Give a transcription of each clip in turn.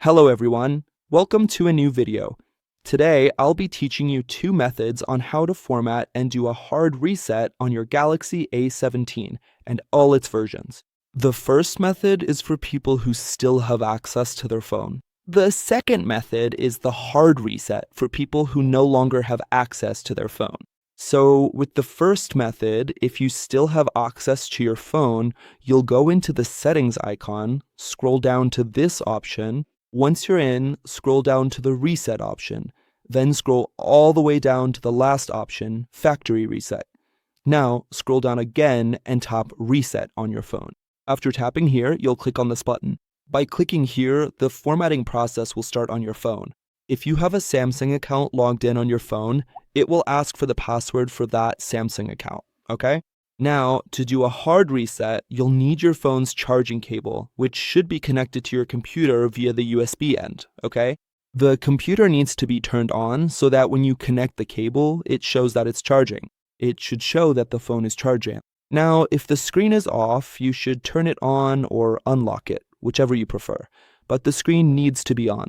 Hello everyone, welcome to a new video. Today I'll be teaching you two methods on how to format and do a hard reset on your Galaxy A17 and all its versions. The first method is for people who still have access to their phone. The second method is the hard reset for people who no longer have access to their phone. So with the first method, if you still have access to your phone, you'll go into the settings icon, scroll down to this option. Once you're in, scroll down to the reset option, then scroll all the way down to the last option, factory reset. Now scroll down again and tap reset on your phone. After tapping here, you'll click on this button. By clicking here, the formatting process will start on your phone. If you have a Samsung account logged in on your phone, it will ask for the password for that Samsung account, okay? Now, to do a hard reset, you'll need your phone's charging cable, which should be connected to your computer via the USB end, okay? The computer needs to be turned on so that when you connect the cable, it shows that it's charging. It should show that the phone is charging. Now, if the screen is off, you should turn it on or unlock it, whichever you prefer, but the screen needs to be on.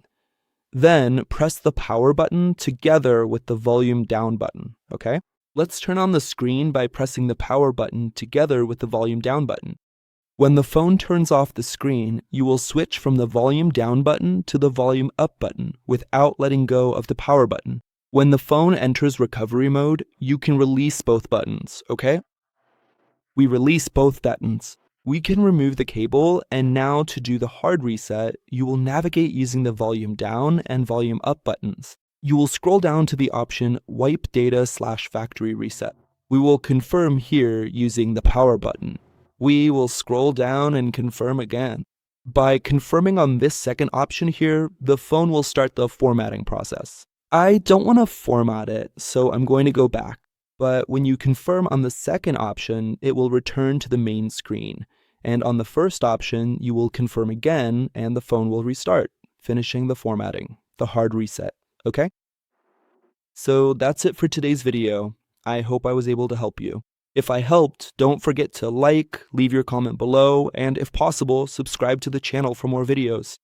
Then press the power button together with the volume down button, okay? Let's turn on the screen by pressing the power button together with the volume down button. When the phone turns off the screen, you will switch from the volume down button to the volume up button without letting go of the power button. When the phone enters recovery mode, you can release both buttons, okay? We release both buttons. We can remove the cable, and now to do the hard reset, you will navigate using the volume down and volume up buttons. You will scroll down to the option Wipe Data/Factory Reset. We will confirm here using the power button. We will scroll down and confirm again. By confirming on this second option here, the phone will start the formatting process. I don't want to format it, so I'm going to go back. But when you confirm on the second option, it will return to the main screen. And on the first option, you will confirm again and the phone will restart, finishing the formatting, the hard reset, okay? So that's it for today's video. I hope I was able to help you. If I helped, don't forget to like, leave your comment below, and if possible, subscribe to the channel for more videos.